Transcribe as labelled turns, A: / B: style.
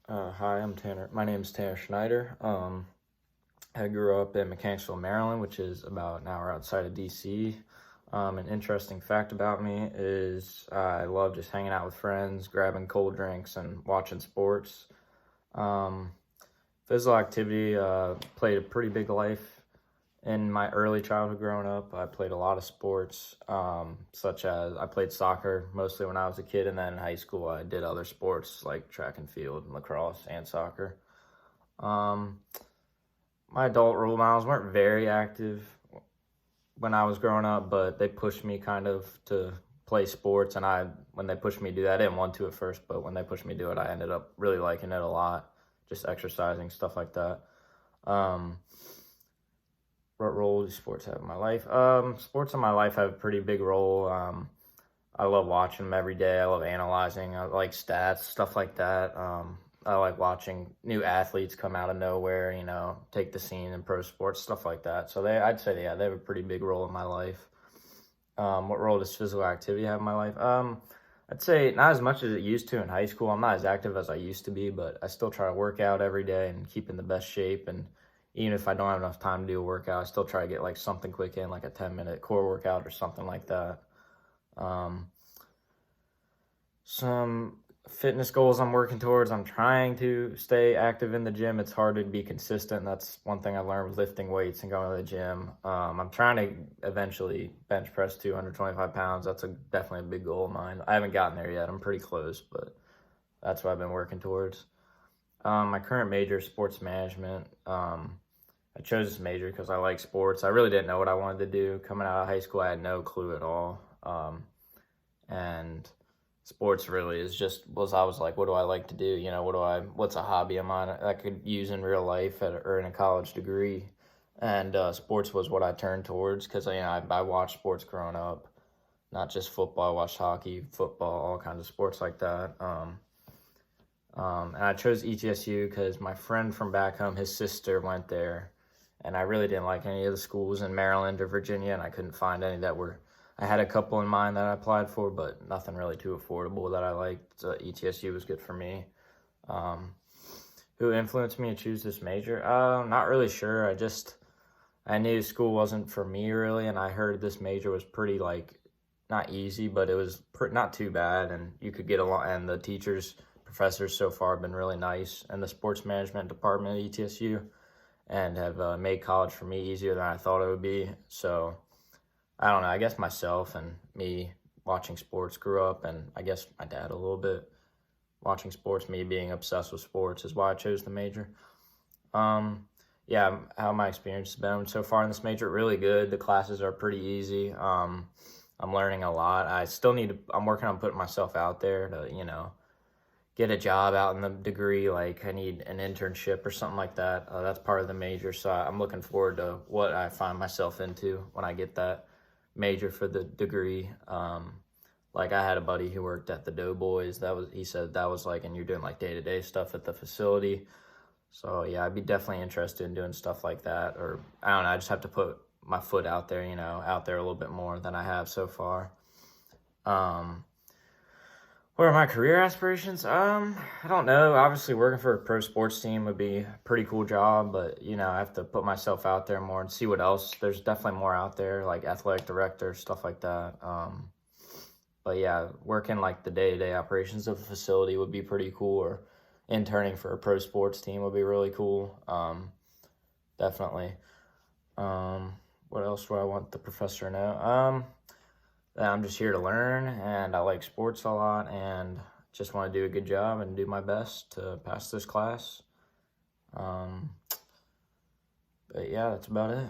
A: Hi, I'm Tanner. My name is Tanner Schneider. I grew up in Mechanicsville, Maryland, which is about an hour outside of DC. An interesting fact about me is I love just hanging out with friends, grabbing cold drinks, and watching sports. Um, Physical activity played a pretty big life in my early childhood growing up. I played a lot of sports, such as I played soccer mostly when I was a kid, and then in high school I did other sports like track and field, lacrosse, and soccer. Um, my adult role models weren't very active when I was growing up, but they pushed me kind of to play sports, and when they pushed me to do that, I didn't want to at first, but when they pushed me to do it, I ended up really liking it a lot, just exercising, stuff like that. Um, what role do sports have in my life? Sports in my life have a pretty big role. I love watching them every day. I love analyzing. I like stats, stuff like that. I like watching new athletes come out of nowhere, take the scene in pro sports, stuff like that. So I'd say, yeah, they have a pretty big role in my life. What role does physical activity have in my life? I'd say not as much as it used to in high school. I'm not as active as I used to be, but I still try to work out every day and keep in the best shape. And even if I don't have enough time to do a workout, I still try to get like something quick in, like a 10-minute core workout or something like that. Um, some fitness goals I'm working towards. I'm trying to stay active in the gym. It's hard to be consistent. That's one thing I learned with lifting weights and going to the gym. I'm trying to eventually bench press 225 pounds. That's definitely a big goal of mine. I haven't gotten there yet. I'm pretty close, but that's what I've been working towards. My current major is sports management. I chose this major because I like sports. I really didn't know what I wanted to do. Coming out of high school, I had no clue at all. And sports really I was like, what do I like to do? What's a hobby of mine I could use in real life or in a college degree? And sports was what I turned towards because, I watched sports growing up, not just football. I watched hockey, football, all kinds of sports like that. And I chose ETSU because my friend from back home, his sister went there, and I really didn't like any of the schools in Maryland or Virginia, and I couldn't find any that were. I had a couple in mind that I applied for, but nothing really too affordable that I liked. So ETSU was good for me. Um, who influenced me to choose this major? Not really sure. I knew school wasn't for me really, and I heard this major was pretty not easy, but it was not too bad, and you could get along. And the professors so far have been really nice, and the sports management department at ETSU, and have made college for me easier than I thought it would be. So I don't know. I guess myself and me watching sports grew up, and I guess my dad a little bit watching sports, me being obsessed with sports is why I chose the major. Yeah, how my experience has been so far in this major, really good. The classes are pretty easy. I'm learning a lot. I'm working on putting myself out there to, get a job out in the degree. Like I need an internship or something like that. That's part of the major. So I'm looking forward to what I find myself into when I get that major for the degree. Like I had a buddy who worked at the Doughboys. He said that was like, and you're doing like day-to-day stuff at the facility. So yeah, I'd be definitely interested in doing stuff like that. Or I don't know, I just have to put my foot out there, out there a little bit more than I have so far. What are my career aspirations? I don't know. Obviously, working for a pro sports team would be a pretty cool job, but I have to put myself out there more and see what else. There's definitely more out there, like athletic director, stuff like that. But yeah, working like the day-to-day operations of the facility would be pretty cool, or interning for a pro sports team would be really cool. Definitely. What else do I want the professor to know? That I'm just here to learn, and I like sports a lot, and just want to do a good job and do my best to pass this class. But yeah, that's about it.